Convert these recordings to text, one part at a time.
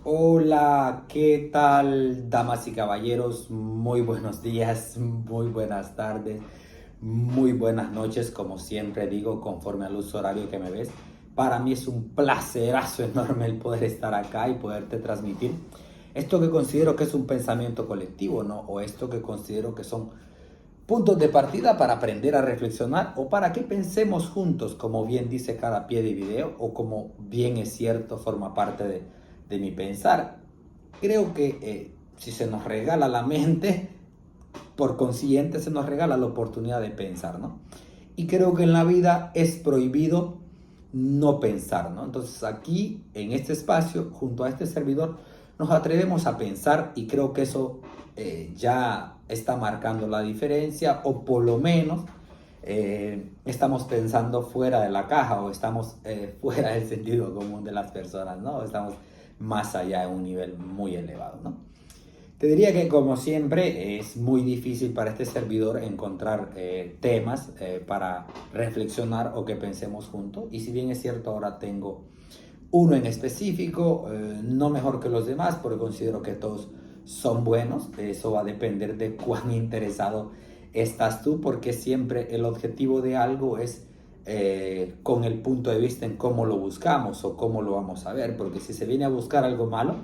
Hola, ¿qué tal, damas y caballeros? Muy buenos días, muy buenas tardes, muy buenas noches, como siempre digo, conforme al uso horario que me ves. Para mí es un placerazo enorme el poder estar acá y poderte transmitir esto que considero que es un pensamiento colectivo, ¿no? O esto que considero que son puntos de partida para aprender a reflexionar o para que pensemos juntos, como bien dice cada pie de video o como bien es cierto, forma parte de mi pensar. Creo que si se nos regala la mente, por consiguiente se nos regala la oportunidad de pensar, ¿no? Y creo que en la vida es prohibido no pensar, ¿no? Entonces aquí, en este espacio, junto a este servidor, nos atrevemos a pensar y creo que eso ya está marcando la diferencia o por lo menos estamos pensando fuera de la caja o estamos fuera del sentido común de las personas, ¿no? Estamos más allá de un nivel muy elevado, ¿no? Te diría que como siempre es muy difícil para este servidor encontrar temas para reflexionar o que pensemos juntos. Y si bien es cierto, ahora tengo uno en específico, no mejor que los demás, porque considero que todos son buenos. Eso va a depender de cuán interesado estás tú, porque siempre el objetivo de algo es con el punto de vista en cómo lo buscamos o cómo lo vamos a ver, porque si se viene a buscar algo malo,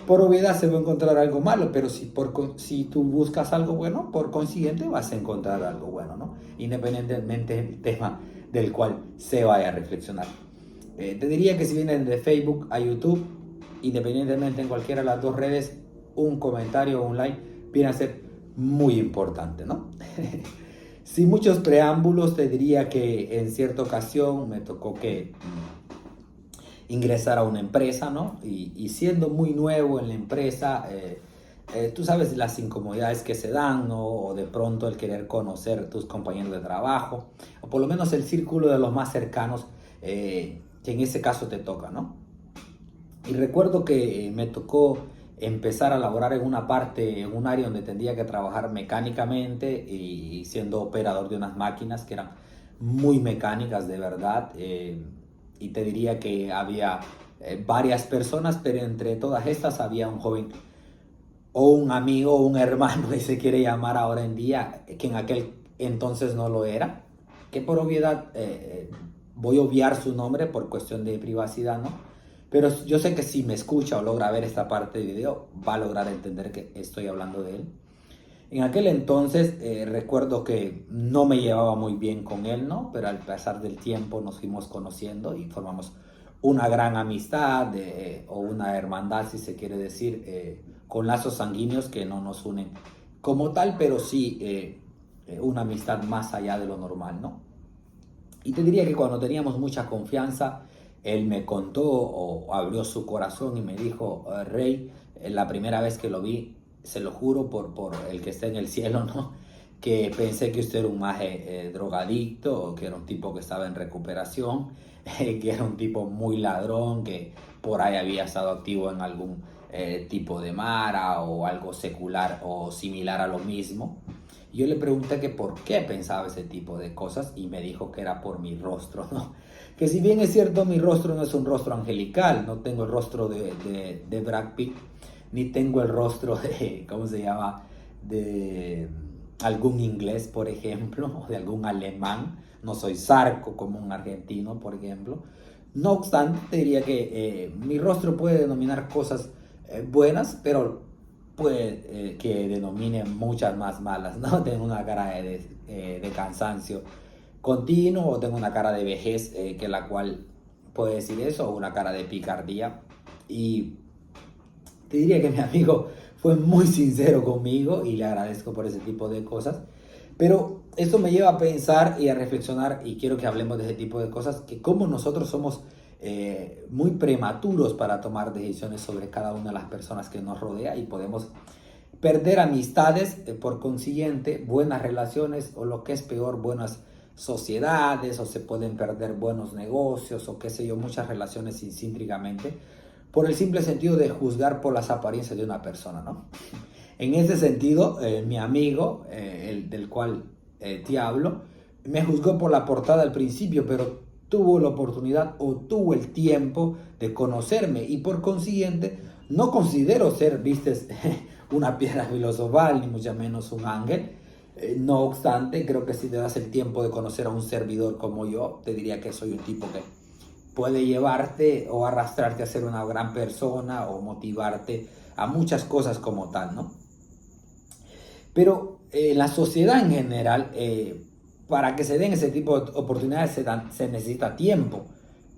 por obviedad se va a encontrar algo malo, pero si tú buscas algo bueno, por consiguiente vas a encontrar algo bueno, ¿no? Independientemente del tema del cual se vaya a reflexionar. Te diría que si vienen de Facebook a YouTube, independientemente en cualquiera de las dos redes, un comentario o un like viene a ser muy importante, ¿no? Sin muchos preámbulos, te diría que en cierta ocasión me tocó que ingresar a una empresa, ¿no? Y siendo muy nuevo en la empresa, tú sabes las incomodidades que se dan, ¿no? O de pronto el querer conocer tus compañeros de trabajo, o por lo menos el círculo de los más cercanos, que en ese caso te toca, ¿no? Y recuerdo que me tocó empezar a laborar en una parte, en un área donde tendría que trabajar mecánicamente y siendo operador de unas máquinas que eran muy mecánicas de verdad. Y te diría que había varias personas, pero entre todas estas había un joven o un amigo o un hermano, y se quiere llamar ahora en día, que en aquel entonces no lo era, que por obviedad voy a obviar su nombre por cuestión de privacidad, ¿no? Pero yo sé que si me escucha o logra ver esta parte del video, va a lograr entender que estoy hablando de él. En aquel entonces recuerdo que no me llevaba muy bien con él, ¿no? Pero al pasar del tiempo nos fuimos conociendo y formamos una gran amistad o una hermandad, si se quiere decir, con lazos sanguíneos que no nos unen como tal, pero sí una amistad más allá de lo normal, ¿no? Y te diría que cuando teníamos mucha confianza, él me contó o abrió su corazón y me dijo, Rey, la primera vez que lo vi, se lo juro por el que está en el cielo, ¿no? Que pensé que usted era un maje drogadicto, o que era un tipo que estaba en recuperación, que era un tipo muy ladrón, que por ahí había estado activo en algún tipo de mara o algo secular o similar a lo mismo. Yo le pregunté que por qué pensaba ese tipo de cosas y me dijo que era por mi rostro, ¿no? Que si bien es cierto, mi rostro no es un rostro angelical, no tengo el rostro de Brad Pitt, ni tengo el rostro de, ¿cómo se llama? De algún inglés, por ejemplo, o de algún alemán. No soy Zarco como un argentino, por ejemplo. No obstante, te diría que mi rostro puede denominar cosas buenas, pero puede que denomine muchas más malas, ¿no? Tengo una cara de cansancio continuo o tengo una cara de vejez que la cual puede decir eso, o una cara de picardía. Y te diría que mi amigo fue muy sincero conmigo y le agradezco por ese tipo de cosas. Pero esto me lleva a pensar y a reflexionar, y quiero que hablemos de ese tipo de cosas, que como nosotros somos muy prematuros para tomar decisiones sobre cada una de las personas que nos rodea y podemos perder amistades, por consiguiente, buenas relaciones o lo que es peor, buenas sociedades, o se pueden perder buenos negocios o qué sé yo, muchas relaciones incíntritamente por el simple sentido de juzgar por las apariencias de una persona, ¿no? En ese sentido, mi amigo, el del cual te hablo, me juzgó por la portada al principio, pero tuvo la oportunidad o tuvo el tiempo de conocerme y por consiguiente No considero ser, vistes, una piedra filosofal, ni mucho menos un ángel. No obstante, creo que si te das el tiempo de conocer a un servidor como yo, te diría que soy un tipo que puede llevarte o arrastrarte a ser una gran persona o motivarte a muchas cosas como tal, ¿no? Pero la sociedad en general, para que se den ese tipo de oportunidades se necesita tiempo.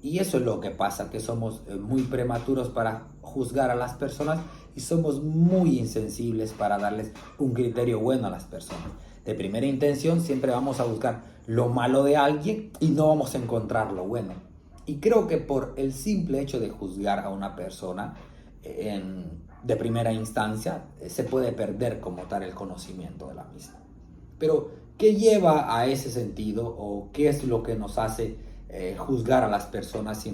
Y eso es lo que pasa, que somos muy prematuros para juzgar a las personas y somos muy insensibles para darles un criterio bueno a las personas. De primera intención siempre vamos a buscar lo malo de alguien y no vamos a encontrar lo bueno. Y creo que por el simple hecho de juzgar a una persona de primera instancia, se puede perder como tal el conocimiento de la misma. Pero, ¿qué lleva a ese sentido o qué es lo que nos hace juzgar a las personas si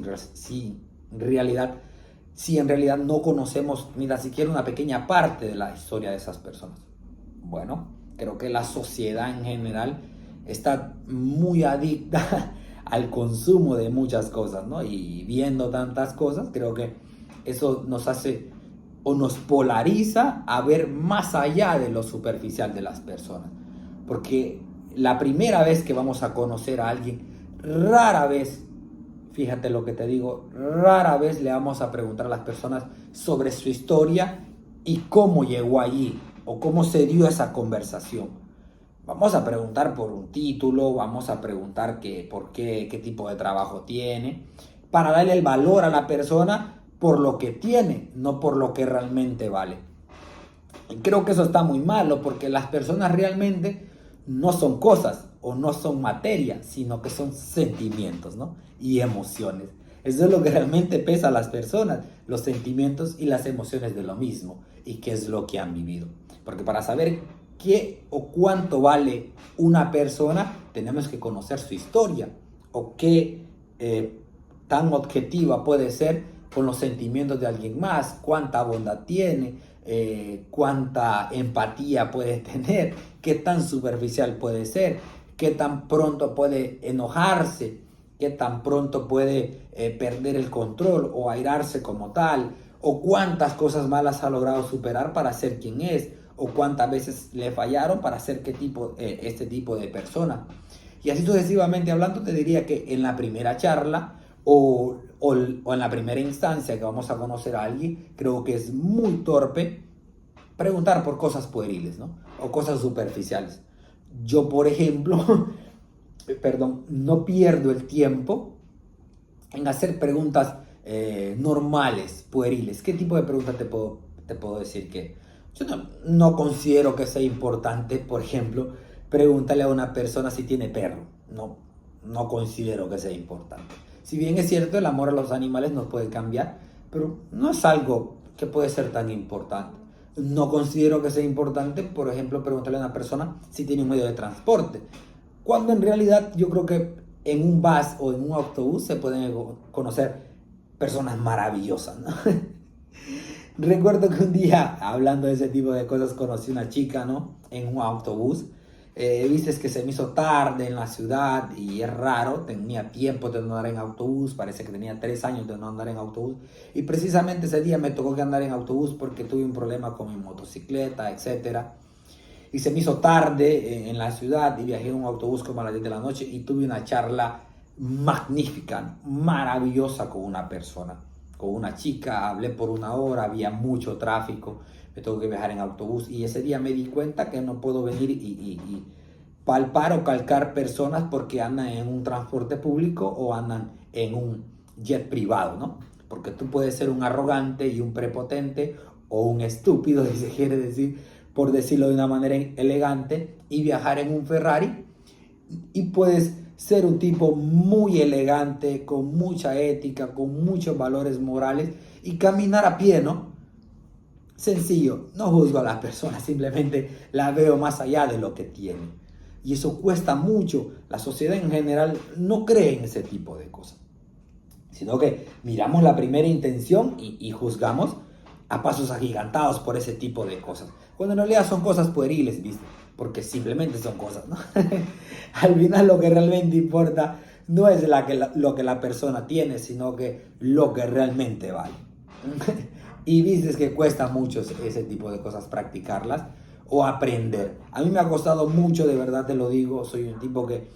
en realidad no conocemos ni tan siquiera una pequeña parte de la historia de esas personas? Bueno, creo que la sociedad en general está muy adicta al consumo de muchas cosas, ¿no? Y viendo tantas cosas, creo que eso nos hace o nos polariza a ver más allá de lo superficial de las personas. Porque la primera vez que vamos a conocer a alguien, rara vez, fíjate lo que te digo, rara vez le vamos a preguntar a las personas sobre su historia y cómo llegó allí o cómo se dio esa conversación. Vamos a preguntar por un título, vamos a preguntar por qué tipo de trabajo tiene, para darle el valor a la persona por lo que tiene, no por lo que realmente vale. Y creo que eso está muy malo porque las personas realmente no son cosas o no son materia, sino que son sentimientos, ¿no? Y emociones. Eso es lo que realmente pesa a las personas, los sentimientos y las emociones de lo mismo y qué es lo que han vivido. Porque para saber qué o cuánto vale una persona, tenemos que conocer su historia o qué tan objetiva puede ser con los sentimientos de alguien más, cuánta bondad tiene, cuánta empatía puede tener, qué tan superficial puede ser, qué tan pronto puede enojarse, qué tan pronto puede perder el control o airarse como tal, o cuántas cosas malas ha logrado superar para ser quien es, o cuántas veces le fallaron para ser este tipo de persona. Y así sucesivamente hablando, te diría que en la primera charla o en la primera instancia que vamos a conocer a alguien, creo que es muy torpe preguntar por cosas pueriles, ¿no? O cosas superficiales. Yo, por ejemplo, perdón, no pierdo el tiempo en hacer preguntas normales, pueriles. ¿Qué tipo de preguntas te puedo decir que yo no considero que sea importante? Por ejemplo, pregúntale a una persona si tiene perro. No considero que sea importante. Si bien es cierto, el amor a los animales nos puede cambiar, pero no es algo que puede ser tan importante. No considero que sea importante, por ejemplo, preguntarle a una persona si tiene un medio de transporte, cuando en realidad yo creo que en un bus o en un autobús se pueden conocer personas maravillosas, ¿no? Recuerdo que un día, hablando de ese tipo de cosas, conocí una chica, ¿no? En un autobús. Viste que se me hizo tarde en la ciudad y es raro, tenía tiempo de no andar en autobús, parece que tenía 3 años de no andar en autobús. Y precisamente ese día me tocó que andar en autobús porque tuve un problema con mi motocicleta, etcétera. Y se me hizo tarde en la ciudad y viajé en un autobús como a las 10 de la noche y tuve una charla magnífica, maravillosa con una persona, con una chica. Hablé por 1 hora, había mucho tráfico, me tengo que viajar en autobús y ese día me di cuenta que no puedo venir y palpar o calcar personas porque andan en un transporte público o andan en un jet privado, ¿no? Porque tú puedes ser un arrogante y un prepotente o un estúpido, si se quiere decir, por decirlo de una manera elegante, y viajar en un Ferrari, y puedes ser un tipo muy elegante, con mucha ética, con muchos valores morales, y caminar a pie, ¿no? Sencillo, no juzgo a las personas, simplemente la veo más allá de lo que tienen. Y eso cuesta mucho. La sociedad en general no cree en ese tipo de cosas, sino que miramos la primera intención y juzgamos a pasos agigantados por ese tipo de cosas. Cuando en realidad son cosas pueriles, ¿viste? Porque simplemente son cosas, ¿no? Al final lo que realmente importa no es lo que la persona tiene, sino que lo que realmente vale. Y viste que cuesta mucho ese tipo de cosas practicarlas o aprender. A mí me ha costado mucho, de verdad te lo digo, soy un tipo que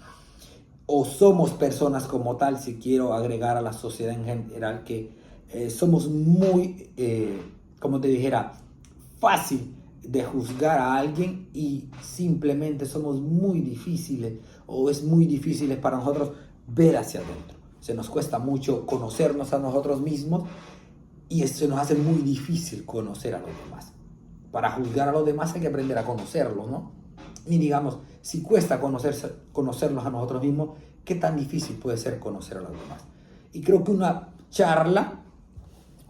o somos personas como tal, si quiero agregar a la sociedad en general, que somos muy, como te dijera, fácil de juzgar a alguien y simplemente somos muy difíciles o es muy difícil para nosotros ver hacia adentro. Se nos cuesta mucho conocernos a nosotros mismos y se nos hace muy difícil conocer a los demás. Para juzgar a los demás hay que aprender a conocerlos, ¿no? Y digamos, si cuesta conocernos a nosotros mismos, ¿qué tan difícil puede ser conocer a los demás? Y creo que una charla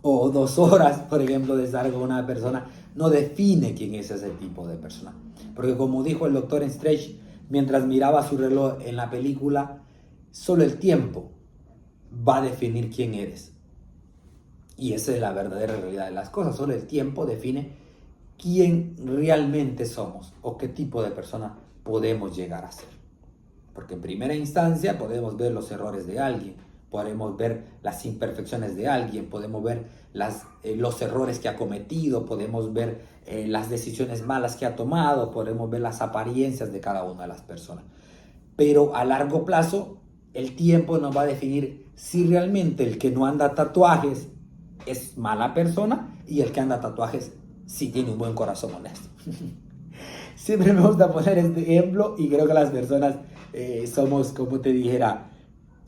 o 2 horas, por ejemplo, de estar con una persona no define quién es ese tipo de persona. Porque como dijo el doctor Strange, mientras miraba su reloj en la película, solo el tiempo va a definir quién eres. Y esa es la verdadera realidad de las cosas. Solo el tiempo define quién realmente somos o qué tipo de persona podemos llegar a ser. Porque en primera instancia podemos ver los errores de alguien, podemos ver las imperfecciones de alguien, podemos ver los errores que ha cometido, podemos ver las decisiones malas que ha tomado, podemos ver las apariencias de cada una de las personas. Pero a largo plazo, el tiempo nos va a definir si realmente el que no anda tatuajes es mala persona y el que anda tatuajes sí tiene un buen corazón honesto. Siempre me gusta poner este ejemplo y creo que las personas somos, como te dijera,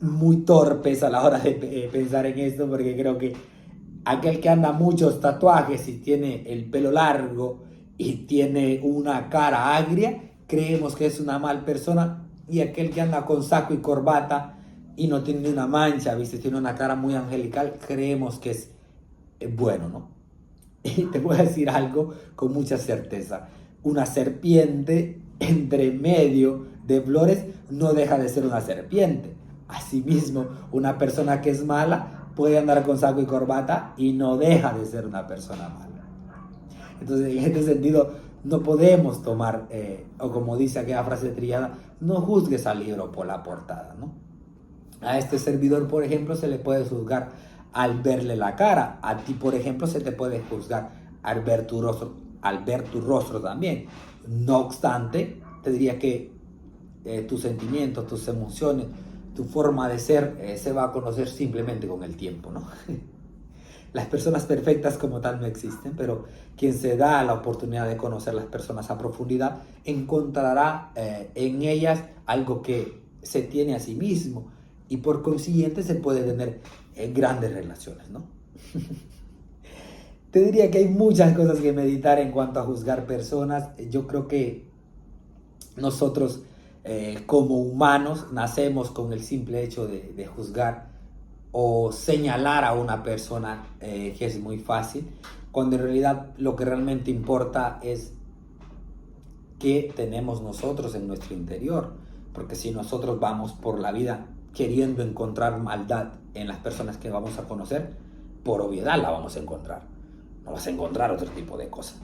muy torpes a la hora de pensar en esto, porque creo que aquel que anda muchos tatuajes y tiene el pelo largo y tiene una cara agria, creemos que es una mal persona, y aquel que anda con saco y corbata y no tiene ni una mancha, ¿viste? Tiene una cara muy angelical, creemos que es bueno, ¿no? Y te voy a decir algo con mucha certeza. Una serpiente entre medio de flores no deja de ser una serpiente. Asimismo, una persona que es mala puede andar con saco y corbata y no deja de ser una persona mala. Entonces, en este sentido, no podemos tomar, o como dice aquella frase trillada, no juzgues al libro por la portada, ¿no? A este servidor, por ejemplo, se le puede juzgar al verle la cara. A ti, por ejemplo, se te puede juzgar al ver tu rostro también. No obstante, te diría que tus sentimientos, tus emociones, tu forma de ser se va a conocer simplemente con el tiempo, ¿no? Las personas perfectas como tal no existen, pero quien se da la oportunidad de conocer las personas a profundidad encontrará en ellas algo que se tiene a sí mismo y por consiguiente se puede tener grandes relaciones, ¿no? Te diría que hay muchas cosas que meditar en cuanto a juzgar personas. Yo creo que nosotros como humanos nacemos con el simple hecho de juzgar o señalar a una persona, que es muy fácil, cuando en realidad lo que realmente importa es qué tenemos nosotros en nuestro interior. Porque si nosotros vamos por la vida queriendo encontrar maldad en las personas que vamos a conocer, por obviedad la vamos a encontrar. No vas a encontrar otro tipo de cosas.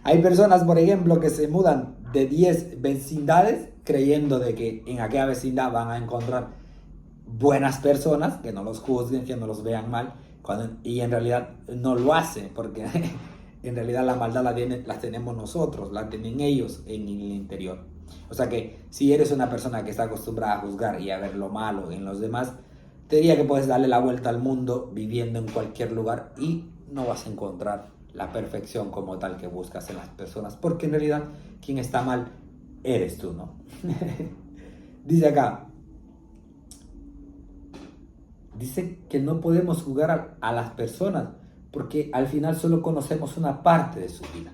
Hay personas, por ejemplo, que se mudan de 10 vecindades creyendo de que en aquella vecindad van a encontrar buenas personas, que no los juzguen, que no los vean mal, y en realidad no lo hacen, porque en realidad la maldad la tenemos nosotros, la tienen ellos en el interior. O sea que si eres una persona que está acostumbrada a juzgar y a ver lo malo en los demás, te diría que puedes darle la vuelta al mundo viviendo en cualquier lugar y no vas a encontrar la perfección como tal que buscas en las personas, porque en realidad quien está mal eres tú, ¿no? Dice acá, dice que no podemos juzgar a las personas porque al final solo conocemos una parte de su vida.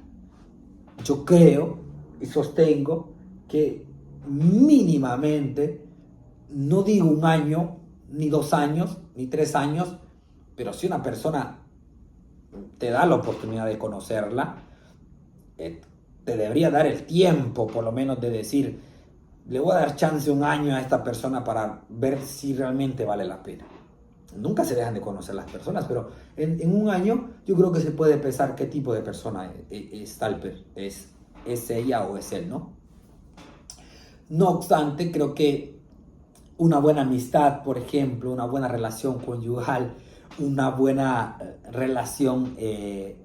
Yo creo y sostengo que mínimamente, no digo 1 año, ni 2 años, ni 3 años, pero si una persona te da la oportunidad de conocerla, te debería dar el tiempo, por lo menos, de decir, le voy a dar chance 1 año a esta persona para ver si realmente vale la pena. Nunca se dejan de conocer las personas, pero en 1 año yo creo que se puede pensar qué tipo de persona es ella o es él, ¿no? No obstante, creo que una buena amistad, por ejemplo, una buena relación conyugal, una buena relación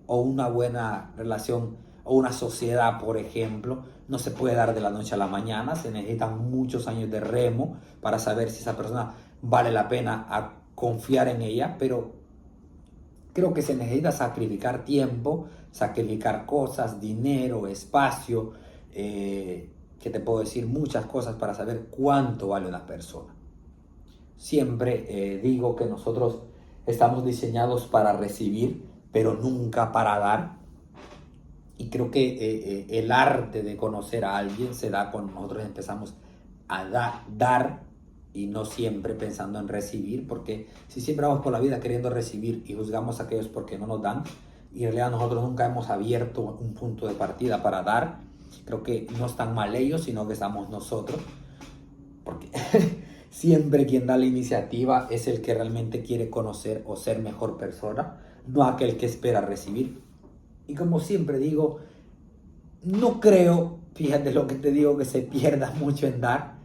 o una buena relación o una sociedad, por ejemplo, no se puede dar de la noche a la mañana. Se necesitan muchos años de remo para saber si esa persona vale la pena confiar en ella, pero creo que se necesita sacrificar tiempo, sacrificar cosas, dinero, espacio, que te puedo decir muchas cosas para saber cuánto vale una persona. Siempre digo que nosotros estamos diseñados para recibir, pero nunca para dar. Y creo que el arte de conocer a alguien se da cuando nosotros empezamos a dar y no siempre pensando en recibir, porque si siempre vamos por la vida queriendo recibir y juzgamos a aquellos porque no nos dan, y en realidad nosotros nunca hemos abierto un punto de partida para dar, creo que no están mal ellos, sino que estamos nosotros, porque siempre quien da la iniciativa es el que realmente quiere conocer o ser mejor persona, no aquel que espera recibir. Y como siempre digo, no creo, fíjate lo que te digo, que se pierda mucho en dar.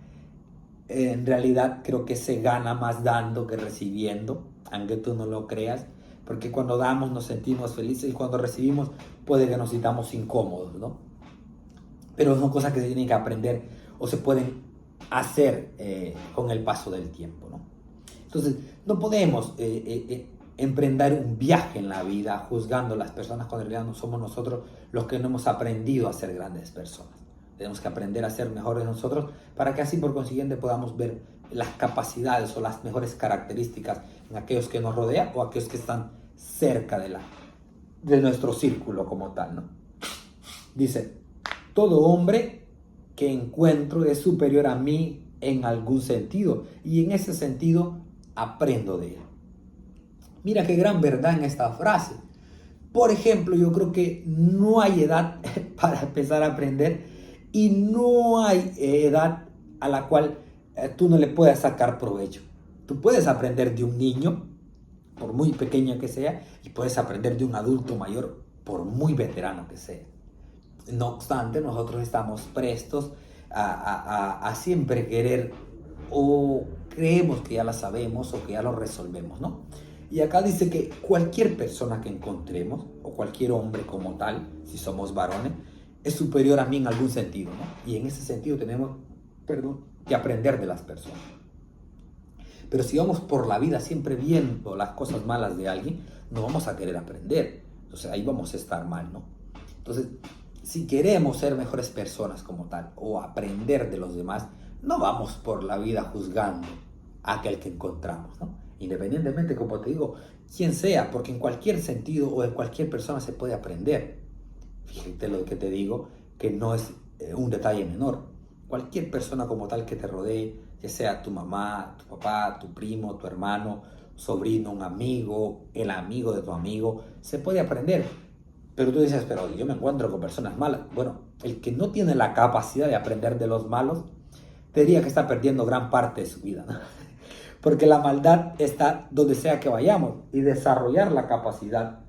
En realidad creo que se gana más dando que recibiendo, aunque tú no lo creas, porque cuando damos nos sentimos felices y cuando recibimos puede que nos sintamos incómodos, ¿no? Pero son cosas que se tienen que aprender o se pueden hacer con el paso del tiempo, ¿no? Entonces, no podemos emprender un viaje en la vida juzgando a las personas cuando en realidad no somos nosotros los que no hemos aprendido a ser grandes personas. Tenemos que aprender a ser mejores nosotros para que así por consiguiente podamos ver las capacidades o las mejores características en aquellos que nos rodean o aquellos que están cerca de nuestro círculo como tal, ¿no? Dice, todo hombre que encuentro es superior a mí en algún sentido y en ese sentido aprendo de él. Mira qué gran verdad en esta frase. Por ejemplo, yo creo que no hay edad para empezar a aprender y no hay edad a la cual tú no le puedas sacar provecho. Tú puedes aprender de un niño, por muy pequeño que sea, y puedes aprender de un adulto mayor, por muy veterano que sea. No obstante, nosotros estamos prestos a siempre querer o creemos que ya la sabemos o que ya lo resolvemos, ¿no? Y acá dice que cualquier persona que encontremos, o cualquier hombre como tal, si somos varones, es superior a mí en algún sentido, ¿no? Y en ese sentido tenemos, que aprender de las personas. Pero si vamos por la vida siempre viendo las cosas malas de alguien, no vamos a querer aprender. Entonces ahí vamos a estar mal, ¿no? Entonces, si queremos ser mejores personas como tal, o aprender de los demás, no vamos por la vida juzgando a aquel que encontramos, ¿no? Independientemente, como te digo, quien sea, porque en cualquier sentido o en cualquier persona se puede aprender. Fíjate lo que te digo, que no es un detalle menor. Cualquier persona como tal que te rodee, ya sea tu mamá, tu papá, tu primo, tu hermano, sobrino, un amigo, el amigo de tu amigo, se puede aprender. Pero tú dices, pero yo me encuentro con personas malas. Bueno, el que no tiene la capacidad de aprender de los malos, te diría que está perdiendo gran parte de su vida, ¿no? Porque la maldad está donde sea que vayamos y desarrollar la capacidad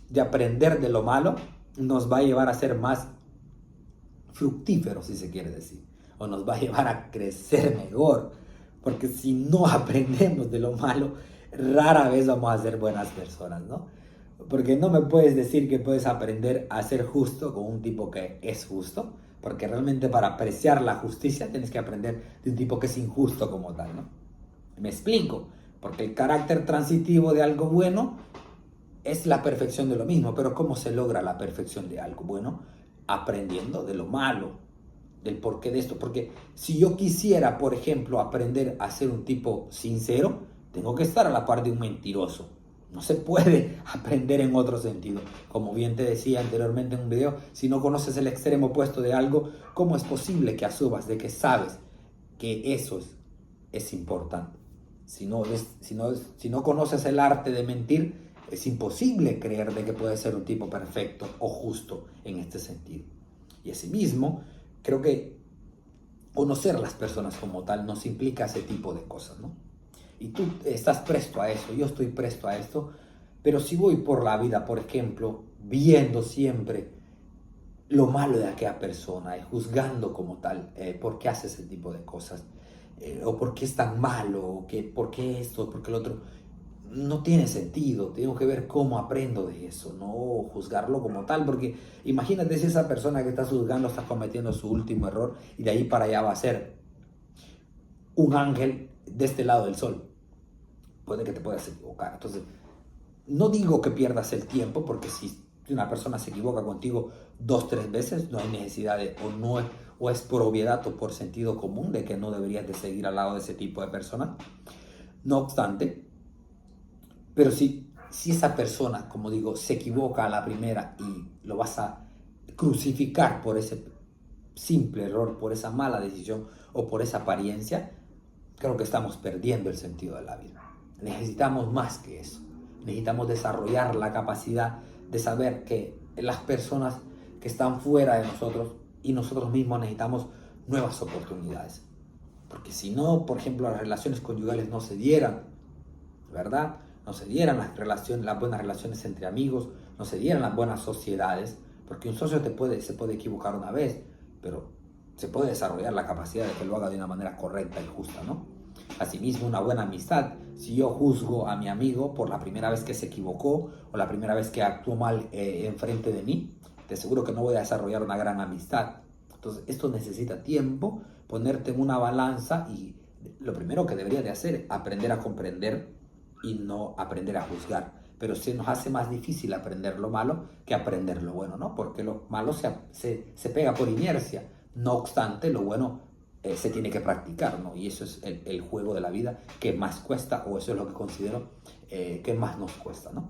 de aprender de lo malo nos va a llevar a ser más fructíferos, si se quiere decir, o nos va a llevar a crecer mejor, porque si no aprendemos de lo malo, rara vez vamos a ser buenas personas, ¿no? Porque no me puedes decir que puedes aprender a ser justo con un tipo que es justo, porque realmente para apreciar la justicia tienes que aprender de un tipo que es injusto como tal, ¿no? Me explico, porque el carácter transitivo de algo bueno es la perfección de lo mismo, pero ¿cómo se logra la perfección de algo bueno? Aprendiendo de lo malo, del porqué de esto. Porque si yo quisiera, por ejemplo, aprender a ser un tipo sincero, tengo que estar a la par de un mentiroso. No se puede aprender en otro sentido. Como bien te decía anteriormente en un video, si no conoces el extremo opuesto de algo, ¿cómo es posible que asumas de que sabes que eso es importante? Si no conoces el arte de mentir, es imposible creer de que puedes ser un tipo perfecto o justo en este sentido. Y asimismo, creo que conocer las personas como tal nos implica ese tipo de cosas, ¿no? Y tú estás presto a eso, yo estoy presto a esto, pero si voy por la vida, por ejemplo, viendo siempre lo malo de aquella persona y juzgando como tal por qué hace ese tipo de cosas, o por qué es tan malo, o por qué esto, por qué lo otro, no tiene sentido. Tengo que ver cómo aprendo de eso, no juzgarlo como tal, porque imagínate si esa persona que estás juzgando está cometiendo su último error y de ahí para allá va a ser un ángel de este lado del sol. Puede que te puedas equivocar. Entonces, no digo que pierdas el tiempo, porque si una persona se equivoca contigo 2, 3 veces, no hay necesidad de, o es por obviedad o por sentido común de que no deberías de seguir al lado de ese tipo de personas. No obstante, pero si esa persona, como digo, se equivoca a la primera y lo vas a crucificar por ese simple error, por esa mala decisión o por esa apariencia, creo que estamos perdiendo el sentido de la vida. Necesitamos más que eso. Necesitamos desarrollar la capacidad de saber que las personas que están fuera de nosotros y nosotros mismos necesitamos nuevas oportunidades. Porque si no, por ejemplo, las relaciones conyugales no se dieran, ¿verdad? No se dieran las buenas relaciones entre amigos, no se dieran las buenas sociedades, porque un socio se puede equivocar una vez, pero se puede desarrollar la capacidad de que lo haga de una manera correcta y justa, ¿no? Asimismo, una buena amistad. Si yo juzgo a mi amigo por la primera vez que se equivocó o la primera vez que actuó mal enfrente de mí, te aseguro que no voy a desarrollar una gran amistad. Entonces, esto necesita tiempo, ponerte en una balanza y lo primero que debería de hacer es aprender a comprender y no aprender a juzgar. Pero se nos hace más difícil aprender lo malo que aprender lo bueno, ¿no? Porque lo malo se pega por inercia. No obstante, lo bueno se tiene que practicar, ¿no? Y eso es el juego de la vida que más cuesta, o eso es lo que considero que más nos cuesta, ¿no?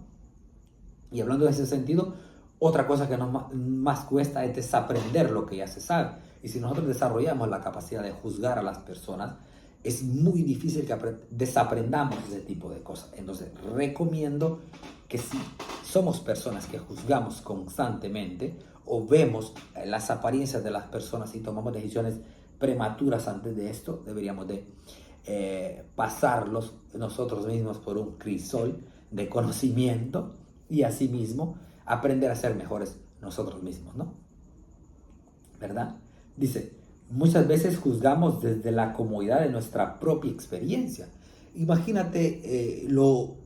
Y hablando de ese sentido, otra cosa que nos más cuesta es desaprender lo que ya se sabe. Y si nosotros desarrollamos la capacidad de juzgar a las personas, es muy difícil que desaprendamos ese tipo de cosas. Entonces, recomiendo que si somos personas que juzgamos constantemente o vemos las apariencias de las personas y tomamos decisiones prematuras antes de esto, deberíamos de pasarlos nosotros mismos por un crisol de conocimiento y asimismo aprender a ser mejores nosotros mismos, ¿no? ¿Verdad? Dice, muchas veces juzgamos desde la comodidad de nuestra propia experiencia. Imagínate lo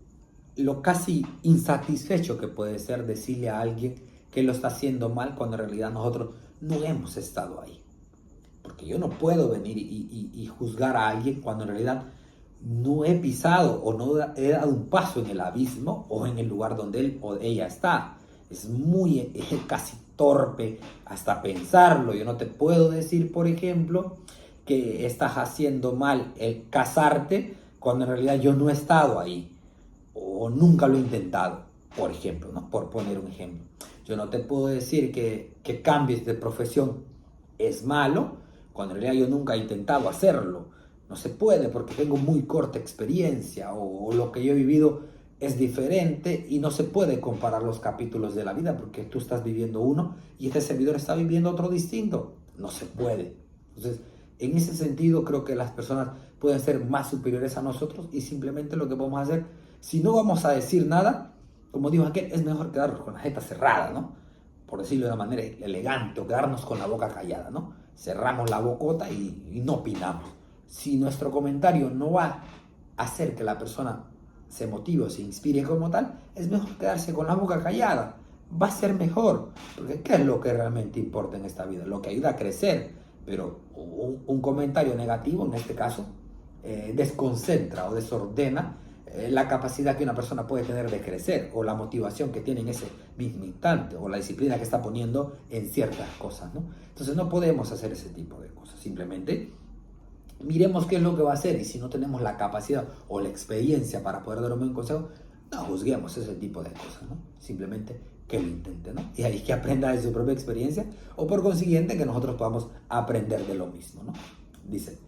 casi insatisfecho que puede ser decirle a alguien que lo está haciendo mal cuando en realidad nosotros no hemos estado ahí. Porque yo no puedo venir y juzgar a alguien cuando en realidad no he pisado o no he dado un paso en el abismo o en el lugar donde él o ella está. Es muy casi torpe hasta pensarlo. Yo no te puedo decir, por ejemplo, que estás haciendo mal el casarte cuando en realidad yo no he estado ahí o nunca lo he intentado, por ejemplo, ¿no? Por poner un ejemplo. Yo no te puedo decir que cambies de profesión es malo cuando en realidad yo nunca he intentado hacerlo. No se puede porque tengo muy corta experiencia o lo que yo he vivido es diferente y no se puede comparar los capítulos de la vida porque tú estás viviendo uno y este servidor está viviendo otro distinto. No se puede. Entonces, en ese sentido creo que las personas pueden ser más superiores a nosotros y simplemente lo que podemos hacer, si no vamos a decir nada, como dijo aquel, es mejor quedarnos con la jeta cerrada, ¿no? Por decirlo de una manera elegante, o quedarnos con la boca callada, ¿no? Cerramos la bocota y no opinamos. Si nuestro comentario no va a hacer que la persona se motive o se inspire como tal, es mejor quedarse con la boca callada. Va a ser mejor, porque ¿qué es lo que realmente importa en esta vida? Lo que ayuda a crecer, pero un comentario negativo, en este caso, desconcentra o desordena la capacidad que una persona puede tener de crecer o la motivación que tiene en ese mismo instante o la disciplina que está poniendo en ciertas cosas, ¿no? Entonces no podemos hacer ese tipo de cosas, simplemente miremos qué es lo que va a hacer y si no tenemos la capacidad o la experiencia para poder dar un buen consejo, no juzguemos ese tipo de cosas, ¿no? Simplemente que lo intente, ¿no? Y ahí que aprenda de su propia experiencia o por consiguiente que nosotros podamos aprender de lo mismo, ¿no? Dice,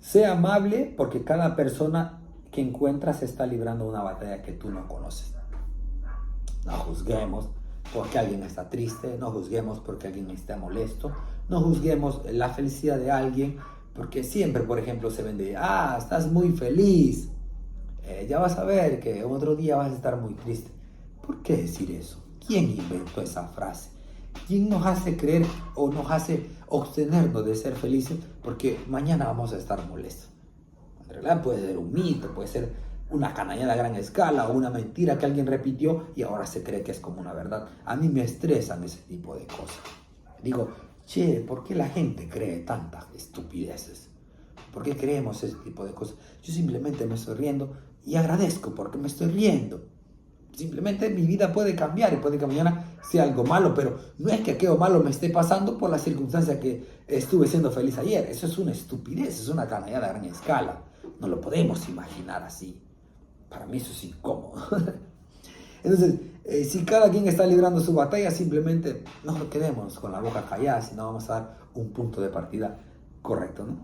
sé amable porque cada persona que encuentras está librando una batalla que tú no conoces. No juzguemos porque alguien está triste, no juzguemos porque alguien está molesto, no juzguemos la felicidad de alguien porque siempre, por ejemplo, se vende, estás muy feliz, ya vas a ver que otro día vas a estar muy triste. ¿Por qué decir eso? ¿Quién inventó esa frase? ¿Quién nos hace creer o nos hace obtenernos de ser felices porque mañana vamos a estar molestos? En realidad puede ser un mito, puede ser una canallada a gran escala o una mentira que alguien repitió y ahora se cree que es como una verdad. A mí me estresan ese tipo de cosas. Digo, che, ¿por qué la gente cree tantas estupideces? ¿Por qué creemos ese tipo de cosas? Yo simplemente me estoy riendo y agradezco porque me estoy riendo. Simplemente mi vida puede cambiar y puede que mañana sea algo malo, pero no es que aquello malo me esté pasando por la circunstancia que estuve siendo feliz ayer. Eso es una estupidez, es una canallada a gran escala. No lo podemos imaginar así. Para mí eso es incómodo. Entonces, si cada quien está librando su batalla, simplemente no nos quedemos con la boca callada, sino vamos a dar un punto de partida correcto, ¿no?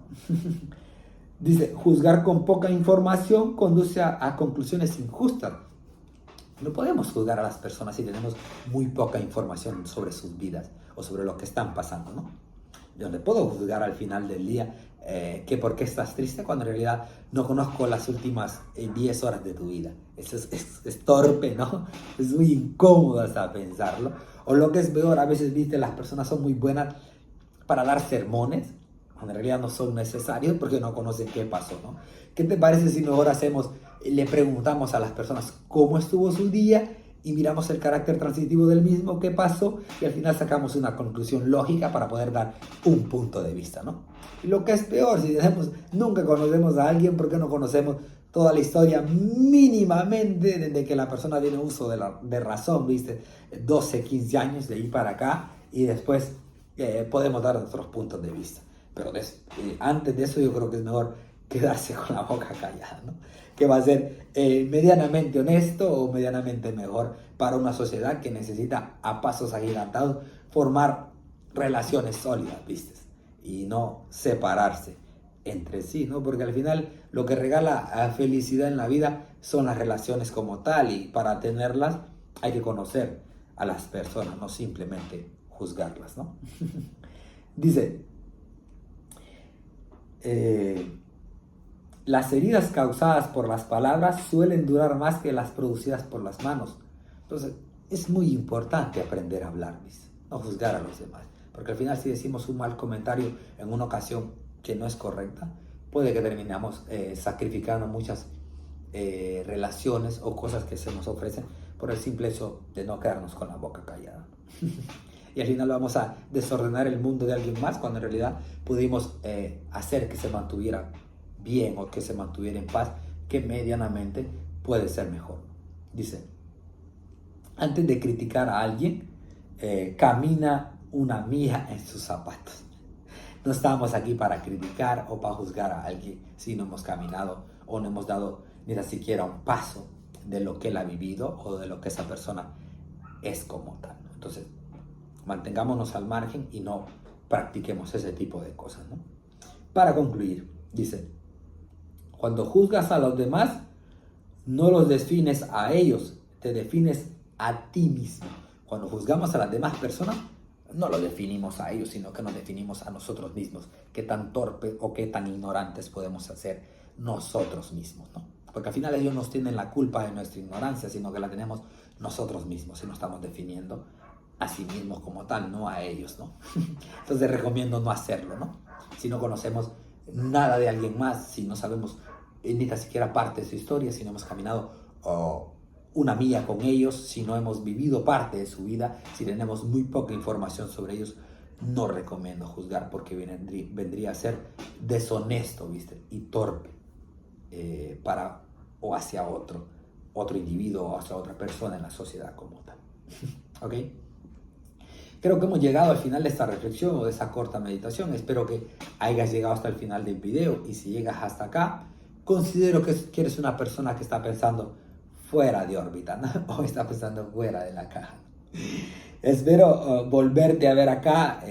Dice, juzgar con poca información conduce a conclusiones injustas. No podemos juzgar a las personas si tenemos muy poca información sobre sus vidas o sobre lo que están pasando, ¿no? Yo le puedo juzgar al final del día que por qué estás triste cuando en realidad no conozco las últimas 10 horas de tu vida. Eso es torpe, ¿no? Es muy incómodo hasta pensarlo. O lo que es peor, a veces, viste, las personas son muy buenas para dar sermones, cuando en realidad no son necesarios porque no conocen qué pasó, ¿no? ¿Qué te parece si mejor le preguntamos a las personas cómo estuvo su día y miramos el carácter transitivo del mismo, qué pasó, y al final sacamos una conclusión lógica para poder dar un punto de vista, ¿no? Y lo que es peor, si nunca conocemos a alguien porque no conocemos toda la historia mínimamente desde que la persona tiene uso de razón, ¿viste? 12, 15 años de ahí para acá, y después podemos dar nuestros puntos de vista. Pero antes de eso yo creo que es mejor quedarse con la boca callada, ¿no? Que va a ser medianamente honesto o medianamente mejor para una sociedad que necesita a pasos agigantados formar relaciones sólidas, ¿viste? Y no separarse entre sí, ¿no? Porque al final lo que regala felicidad en la vida son las relaciones como tal, y para tenerlas hay que conocer a las personas, no simplemente juzgarlas, ¿no? Dice, las heridas causadas por las palabras suelen durar más que las producidas por las manos. Entonces, es muy importante aprender a hablar, ¿viste? No juzgar a los demás. Porque al final, si decimos un mal comentario en una ocasión que no es correcta, puede que terminemos sacrificando muchas relaciones o cosas que se nos ofrecen por el simple hecho de no quedarnos con la boca callada. Y al final vamos a desordenar el mundo de alguien más cuando en realidad pudimos hacer que se mantuviera bien o que se mantuviera en paz, que medianamente puede ser mejor. Dice, antes de criticar a alguien, camina una milla en sus zapatos. No estamos aquí para criticar o para juzgar a alguien si no hemos caminado o no hemos dado ni siquiera un paso de lo que él ha vivido o de lo que esa persona es como tal. Entonces, mantengámonos al margen y no practiquemos ese tipo de cosas, ¿no? Para concluir, dice, cuando juzgas a los demás, no los defines a ellos, te defines a ti mismo. Cuando juzgamos a las demás personas, no lo definimos a ellos, sino que nos definimos a nosotros mismos. Qué tan torpe o qué tan ignorantes podemos hacer nosotros mismos, ¿no? Porque al final ellos no tienen la culpa de nuestra ignorancia, sino que la tenemos nosotros mismos y nos estamos definiendo a sí mismos como tal, no a ellos, ¿no? Entonces recomiendo no hacerlo, ¿no? Si no conocemos nada de alguien más, si no sabemos ni tan siquiera parte de su historia, si no hemos caminado una milla con ellos, si no hemos vivido parte de su vida, si tenemos muy poca información sobre ellos, no recomiendo juzgar porque vendría a ser deshonesto, ¿viste? Y torpe para o hacia otro individuo o hacia otra persona en la sociedad como tal. ¿Ok? Creo que hemos llegado al final de esta reflexión o de esta corta meditación. Espero que hayas llegado hasta el final del video, y si llegas hasta acá, considero que eres una persona que está pensando fuera de órbita, ¿no? O está pensando fuera de la caja. Espero volverte a ver acá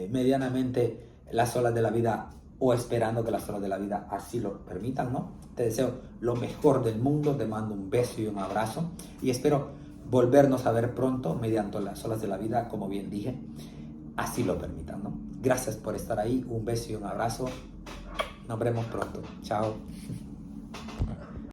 medianamente las olas de la vida, o esperando que las olas de la vida así lo permitan, ¿no? Te deseo lo mejor del mundo, te mando un beso y un abrazo, y espero volvernos a ver pronto mediante las olas de la vida, como bien dije, así lo permitan, ¿no? Gracias por estar ahí, un beso y un abrazo, nos vemos pronto, chao.